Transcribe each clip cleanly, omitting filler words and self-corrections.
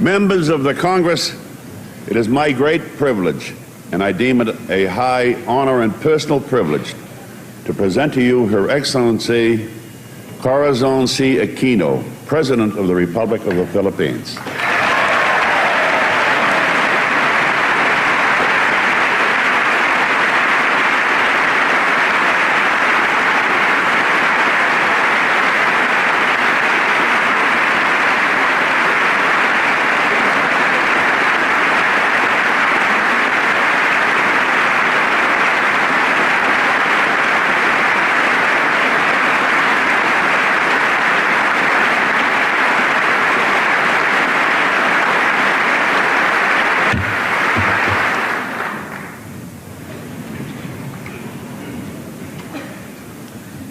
Members of the Congress, it is my great privilege, and I deem it a high honor and personal privilege, to present to you Her Excellency Corazon Aquino, President of the Republic of the Philippines.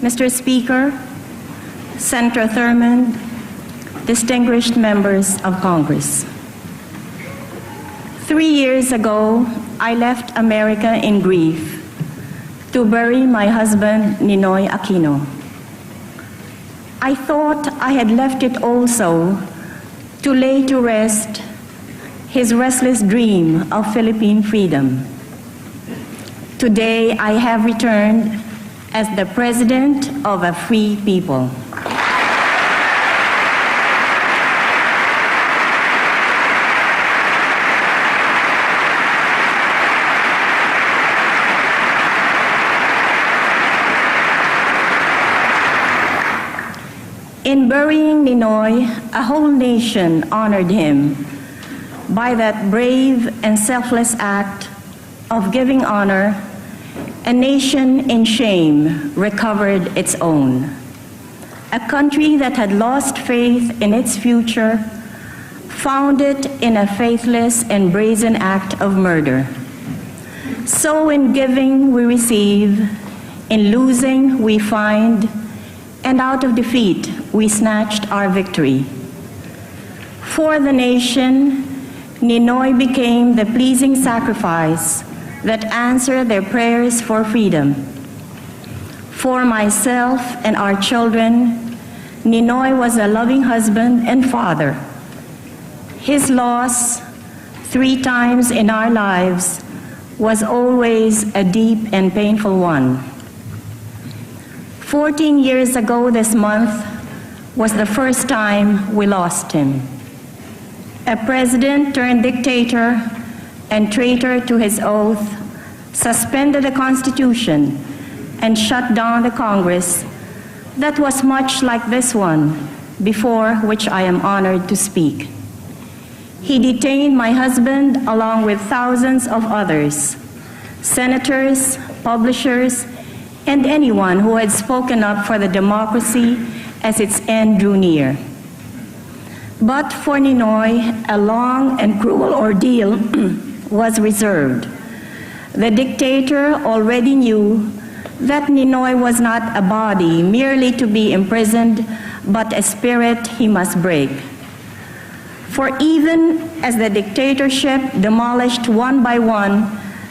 Mr. Speaker, Senator Thurmond, distinguished members of Congress. 3 years ago, I left America in grief to bury my husband, Ninoy Aquino. I thought I had left it also to lay to rest his restless dream of Philippine freedom. Today, I have returned as the President of a free people. In burying Ninoy, a whole nation honored him by that brave and selfless act of giving honor. A nation in shame recovered its own. A country that had lost faith in its future found it in a faithless and brazen act of murder. So in giving we receive, in losing we find, and out of defeat we snatched our victory. For the nation, Ninoy became the pleasing sacrifice that answer their prayers for freedom. For myself and our children, Ninoy was a loving husband and father. His loss, 3 times in our lives, was always a deep and painful one. 14 years ago this month was the first time we lost him. A president turned dictator and traitor to his oath, suspended the Constitution, and shut down the Congress that was much like this one, before which I am honored to speak. He detained my husband along with thousands of others, senators, publishers, and anyone who had spoken up for the democracy as its end drew near. But for Ninoy, a long and cruel ordeal was reserved. The dictator already knew that Ninoy was not a body merely to be imprisoned, but a spirit he must break. For even as the dictatorship demolished one by one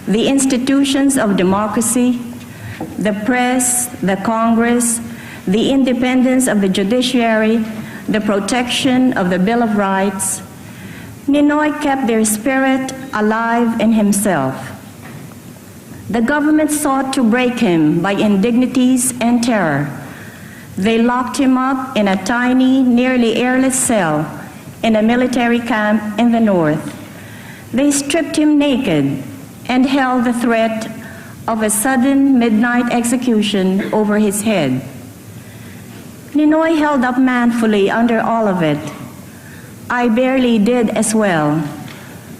the institutions of democracy, the press, the Congress, the independence of the judiciary, the protection of the Bill of Rights, Ninoy kept their spirit alive in himself. The government sought to break him by indignities and terror. They locked him up in a tiny, nearly airless cell in a military camp in the north. They stripped him naked and held the threat of a sudden midnight execution over his head. Ninoy held up manfully under all of it. I barely did as well.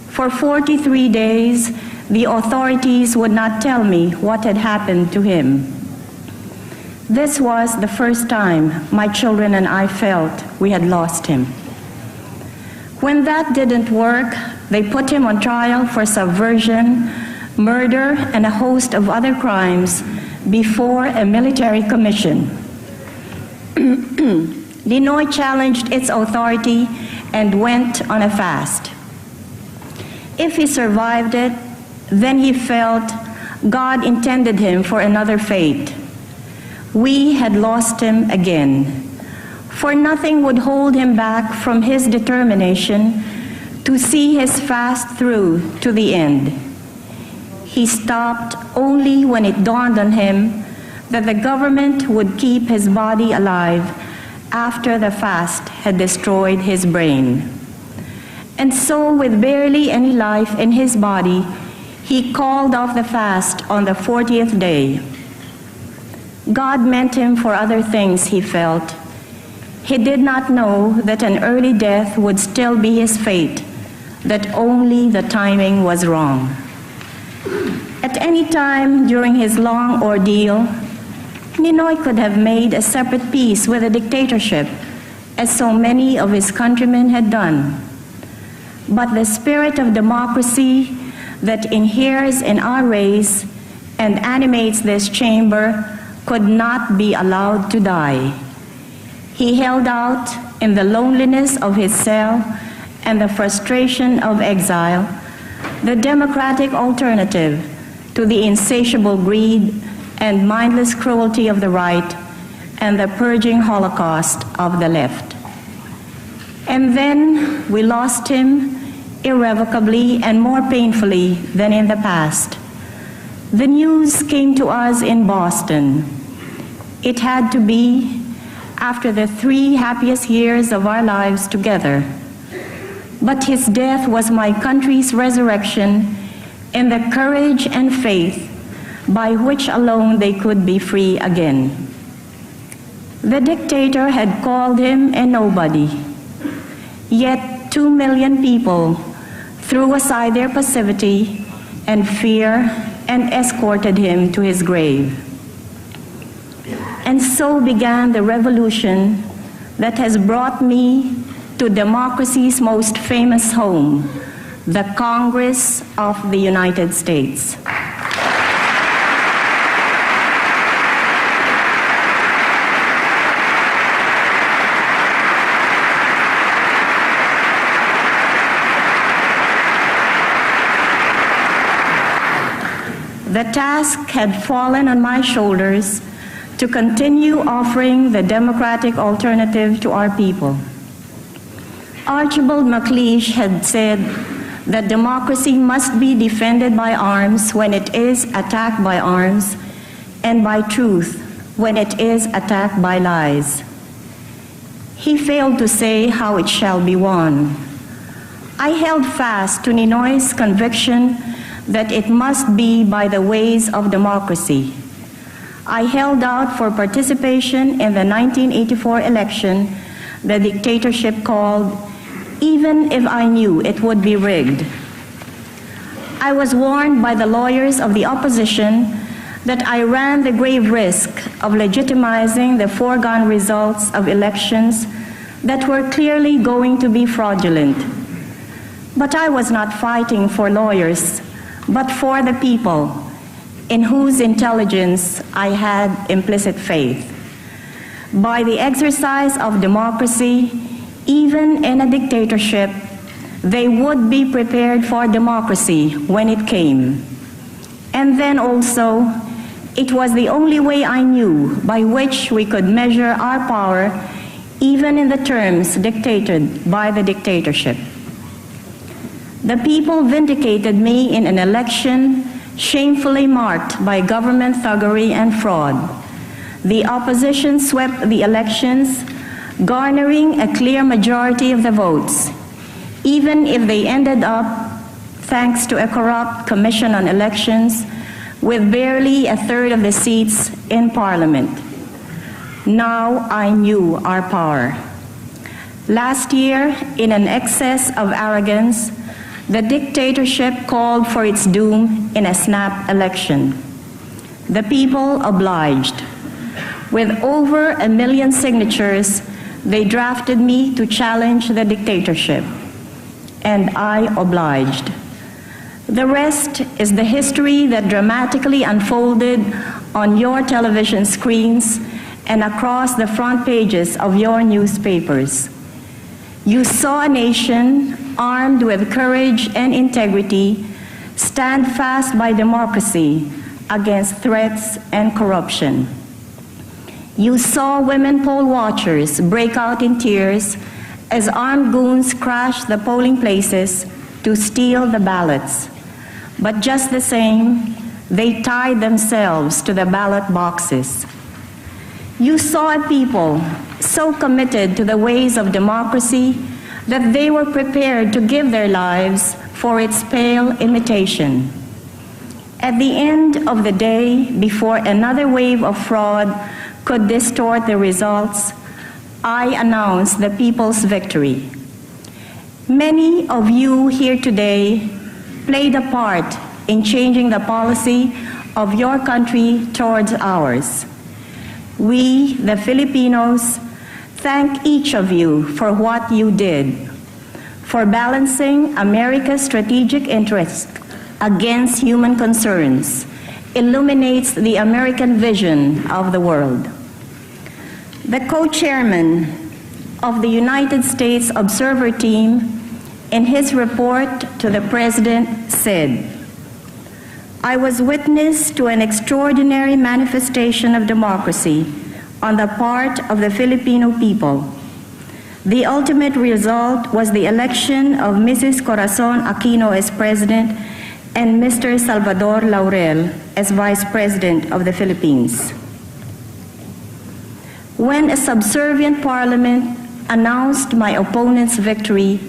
For 43 days, the authorities would not tell me what had happened to him. This was the first time my children and I felt we had lost him. When that didn't work, they put him on trial for subversion, murder, and a host of other crimes before a military commission. Ninoy challenged its authority and went on a fast. If he survived it, then he felt God intended him for another fate. We had lost him again, for nothing would hold him back from his determination to see his fast through to the end. He stopped only when it dawned on him that the government would keep his body alive after the fast had destroyed his brain. And so, with barely any life in his body, he called off the fast on the 40th day. God meant him for other things, he felt. He did not know that an early death would still be his fate, that only the timing was wrong. At any time during his long ordeal, Ninoy could have made a separate peace with the dictatorship, as so many of his countrymen had done. But the spirit of democracy that inheres in our race and animates this chamber could not be allowed to die. He held out in the loneliness of his cell and the frustration of exile, the democratic alternative to the insatiable greed and mindless cruelty of the right and the purging holocaust of the left. And then we lost him irrevocably and more painfully than in the past. The news came to us in Boston. It had to be after the 3 happiest years of our lives together. But his death was my country's resurrection in the courage and faith by which alone they could be free again. The dictator had called him a nobody, yet 2 million people threw aside their passivity and fear and escorted him to his grave. And so began the revolution that has brought me to democracy's most famous home, the Congress of the United States. The task had fallen on my shoulders to continue offering the democratic alternative to our people. Archibald MacLeish had said that democracy must be defended by arms when it is attacked by arms, and by truth when it is attacked by lies. He failed to say how it shall be won. I held fast to Ninoy's conviction that it must be by the ways of democracy. I held out for participation in the 1984 election the dictatorship called, even if I knew it would be rigged. I was warned by the lawyers of the opposition that I ran the grave risk of legitimizing the foregone results of elections that were clearly going to be fraudulent. But I was not fighting for lawyers, but for the people, in whose intelligence I had implicit faith. By the exercise of democracy, even in a dictatorship, they would be prepared for democracy when it came. And then also, it was the only way I knew by which we could measure our power, even in the terms dictated by the dictatorship. The people vindicated me in an election shamefully marked by government thuggery and fraud. The opposition swept the elections, garnering a clear majority of the votes, even if they ended up, thanks to a corrupt Commission on Elections, with barely a third of the seats in Parliament. Now I knew our power. Last year, in an excess of arrogance, the dictatorship called for its doom in a snap election. The people obliged. With over 1 million signatures, they drafted me to challenge the dictatorship, and I obliged. The rest is the history that dramatically unfolded on your television screens and across the front pages of your newspapers. You saw a nation armed with courage and integrity stand fast by democracy against threats and corruption. You saw women poll watchers break out in tears as armed goons crashed the polling places to steal the ballots. But just the same, they tied themselves to the ballot boxes. You saw a people so committed to the ways of democracy that they were prepared to give their lives for its pale imitation. At the end of the day, before another wave of fraud could distort the results, I announced the people's victory. Many of you here today played a part in changing the policy of your country towards ours. We, the Filipinos, thank each of you for what you did, for balancing America's strategic interests against human concerns, illuminates the American vision of the world. The co-chairman of the United States Observer Team, in his report to the President, said, "I was witness to an extraordinary manifestation of democracy on the part of the Filipino people. The ultimate result was the election of Mrs. Corazon Aquino as President and Mr. Salvador Laurel as Vice President of the Philippines. When a subservient parliament announced my opponent's victory,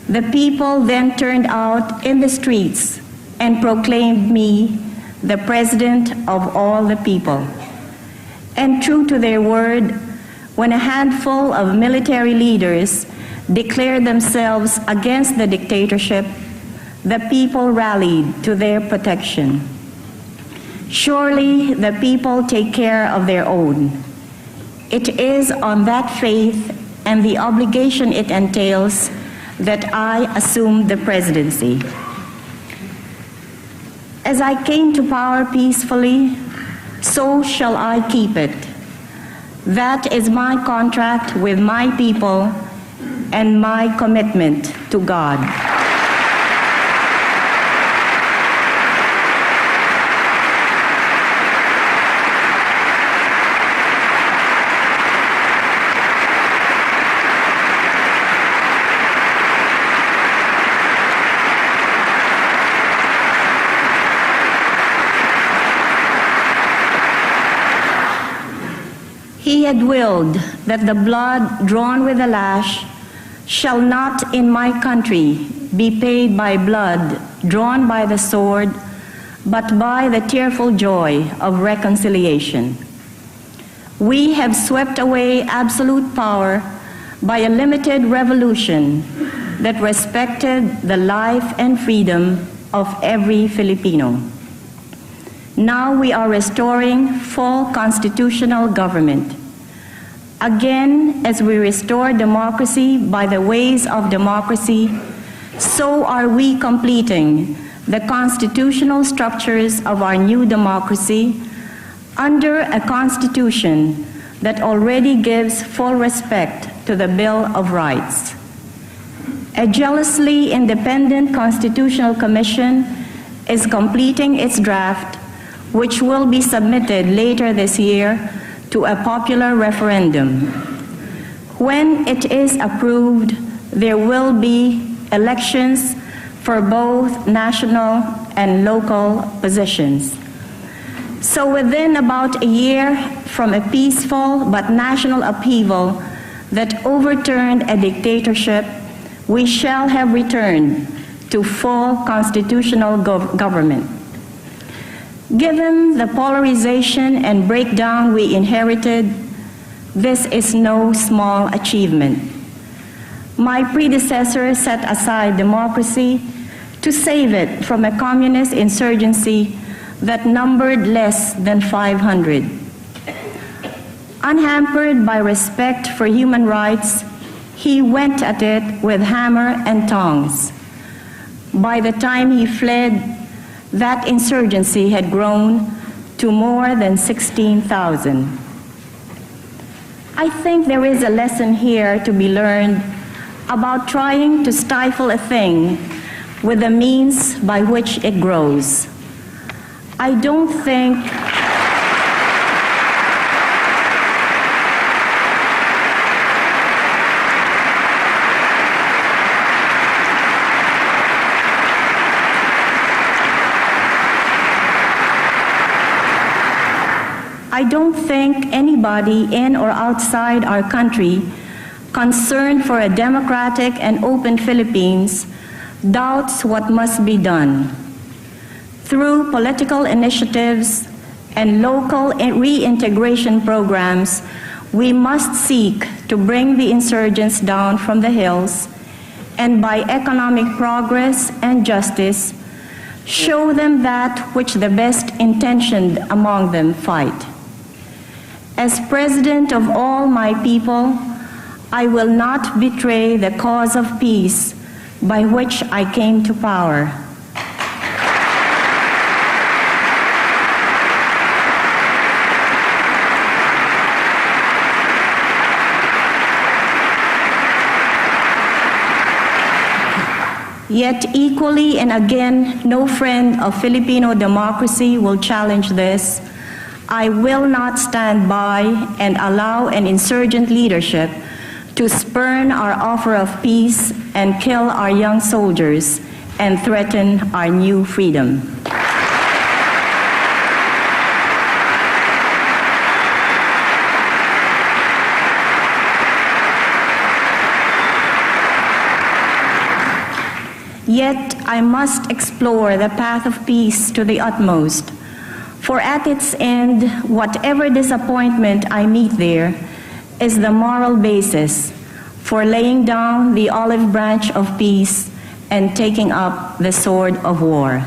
the people then turned out in the streets and proclaimed me the President of all the people. And true to their word, when a handful of military leaders declared themselves against the dictatorship, the people rallied to their protection. Surely the people take care of their own. It is on that faith and the obligation it entails that I assumed the presidency. As I came to power peacefully, so shall I keep it. That is my contract with my people and my commitment to God." He had willed that the blood drawn with the lash shall not in my country be paid by blood drawn by the sword, but by the tearful joy of reconciliation. We have swept away absolute power by a limited revolution that respected the life and freedom of every Filipino. Now we are restoring full constitutional government. Again, as we restore democracy by the ways of democracy, so are we completing the constitutional structures of our new democracy under a constitution that already gives full respect to the Bill of Rights. A jealously independent constitutional commission is completing its draft, which will be submitted later this year to a popular referendum. When it is approved, there will be elections for both national and local positions. So within about a year from a peaceful but national upheaval that overturned a dictatorship, we shall have returned to full constitutional government. Given the polarization and breakdown we inherited, this is no small achievement. My predecessor set aside democracy to save it from a communist insurgency that numbered less than 500. Unhampered by respect for human rights, he went at it with hammer and tongs. By the time he fled, that insurgency had grown to more than 16,000. I think there is a lesson here to be learned about trying to stifle a thing with the means by which it grows. I don't think I don't think anybody in or outside our country concerned for a democratic and open Philippines doubts what must be done. Through political initiatives and local reintegration programs, we must seek to bring the insurgents down from the hills, and by economic progress and justice, show them that which the best intentioned among them fight. As President of all my people, I will not betray the cause of peace by which I came to power. Yet equally and again, no friend of Filipino democracy will challenge this. I will not stand by and allow an insurgent leadership to spurn our offer of peace and kill our young soldiers and threaten our new freedom. Yet I must explore the path of peace to the utmost, for at its end, whatever disappointment I meet there is the moral basis for laying down the olive branch of peace and taking up the sword of war.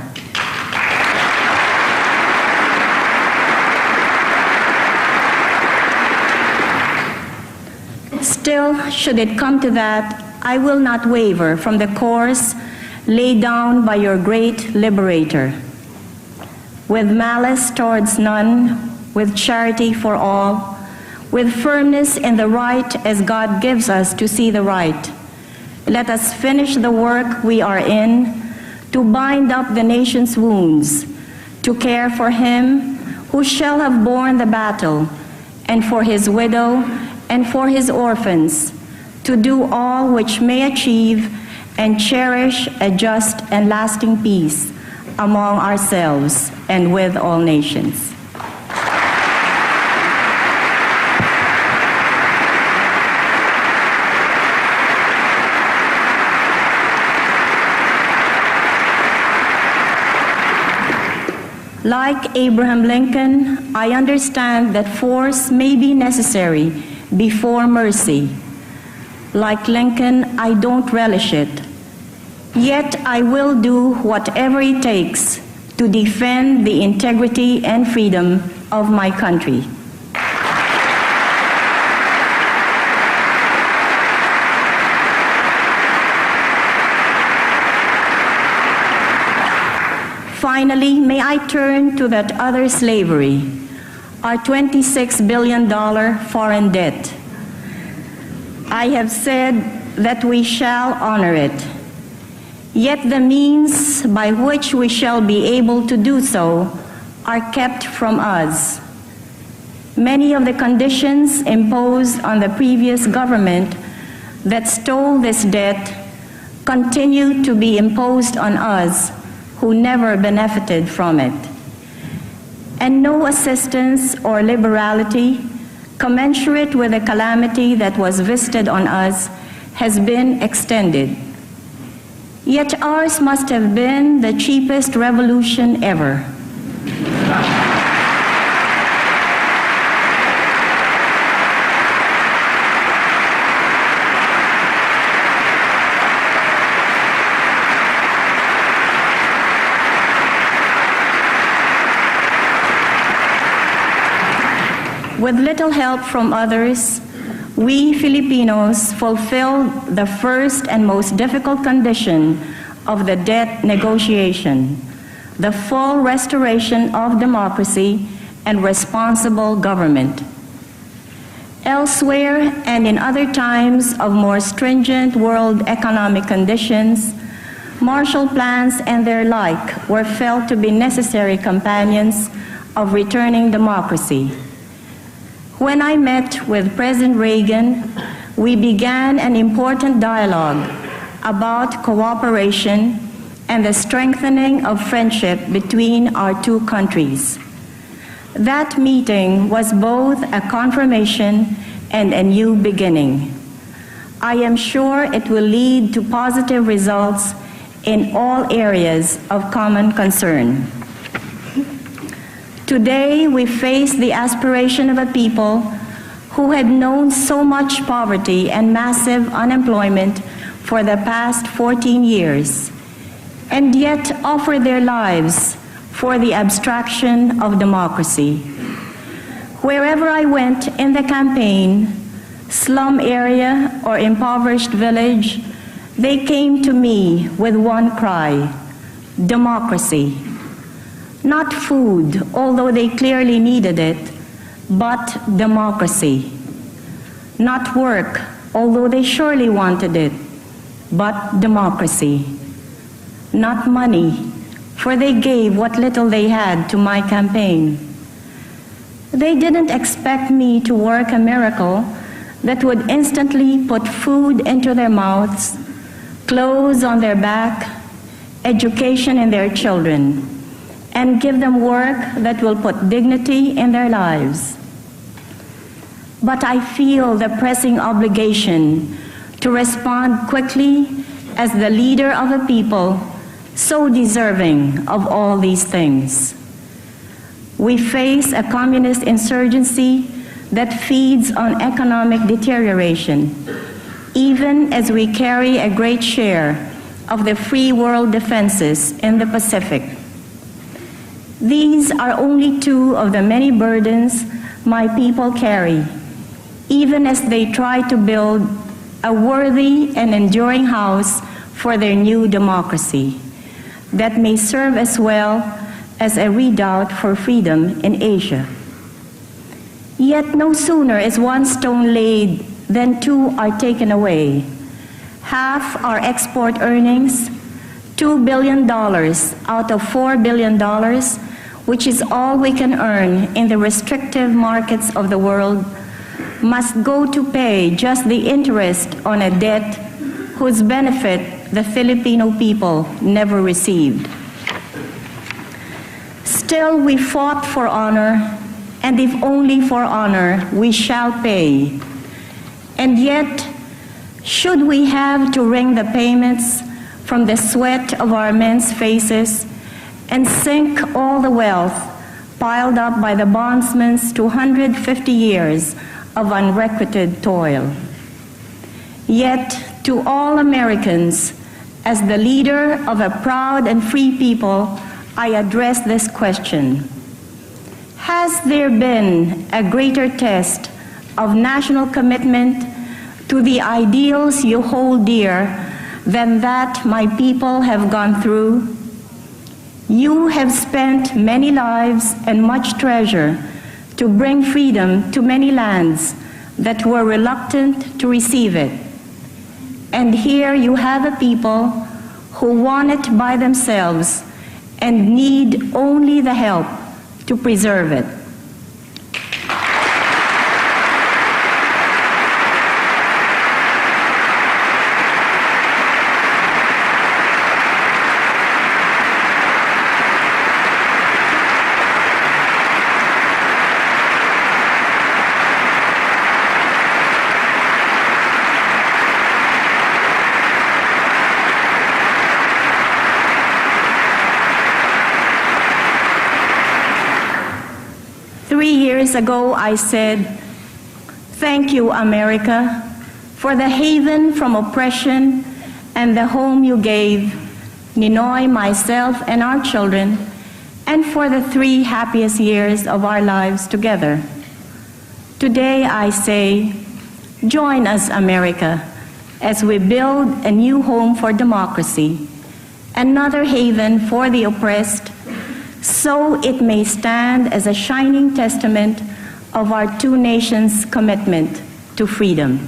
Still, should it come to that, I will not waver from the course laid down by your great liberator. With malice towards none, with charity for all, with firmness in the right as God gives us to see the right, let us finish the work we are in to bind up the nation's wounds, to care for him who shall have borne the battle, and for his widow and for his orphans, to do all which may achieve and cherish a just and lasting peace among ourselves and with all nations. Like Abraham Lincoln, I understand that force may be necessary before mercy. Like Lincoln, I don't relish it. Yet I will do whatever it takes to defend the integrity and freedom of my country. Finally, may I turn to that other slavery, our $26 billion foreign debt. I have said that we shall honor it. Yet the means by which we shall be able to do so are kept from us. Many of the conditions imposed on the previous government that stole this debt continue to be imposed on us who never benefited from it. And no assistance or liberality commensurate with the calamity that was visited on us has been extended. Yet ours must have been the cheapest revolution ever. With little help from others, we Filipinos fulfilled the first and most difficult condition of the debt negotiation, the full restoration of democracy and responsible government. Elsewhere and in other times of more stringent world economic conditions, Marshall Plans and their like were felt to be necessary companions of returning democracy. When I met with President Reagan, we began an important dialogue about cooperation and the strengthening of friendship between our two countries. That meeting was both a confirmation and a new beginning. I am sure it will lead to positive results in all areas of common concern. Today, we face the aspiration of a people who had known so much poverty and massive unemployment for the past 14 years, and yet offer their lives for the abstraction of democracy. Wherever I went in the campaign, slum area or impoverished village, they came to me with one cry: democracy. Not food, although they clearly needed it, but democracy. Not work, although they surely wanted it, but democracy. Not money, for they gave what little they had to my campaign. They didn't expect me to work a miracle that would instantly put food into their mouths, clothes on their back, education in their children, and give them work that will put dignity in their lives. But I feel the pressing obligation to respond quickly as the leader of a people so deserving of all these things. We face a communist insurgency that feeds on economic deterioration, even as we carry a great share of the free world defenses in the Pacific. These are only two of the many burdens my people carry, even as they try to build a worthy and enduring house for their new democracy that may serve as well as a redoubt for freedom in Asia. Yet no sooner is one stone laid than two are taken away. Half our export earnings, $2 billion out of $4 billion, which is all we can earn in the restrictive markets of the world, must go to pay just the interest on a debt whose benefit the Filipino people never received. Still, we fought for honor, and if only for honor, we shall pay. And yet, should we have to wring the payments from the sweat of our men's faces and sink all the wealth piled up by the bondsman's 250 years of unrequited toil? Yet, to all Americans, as the leader of a proud and free people, I address this question: has there been a greater test of national commitment to the ideals you hold dear than that my people have gone through? You have spent many lives and much treasure to bring freedom to many lands that were reluctant to receive it. And here you have a people who want it by themselves and need only the help to preserve it. Years ago, I said, "Thank you, America, for the haven from oppression and the home you gave Ninoy, myself, and our children, and for the 3 happiest years of our lives together." Today, I say, join us, America, as we build a new home for democracy, another haven for the oppressed, so it may stand as a shining testament of our two nations' commitment to freedom.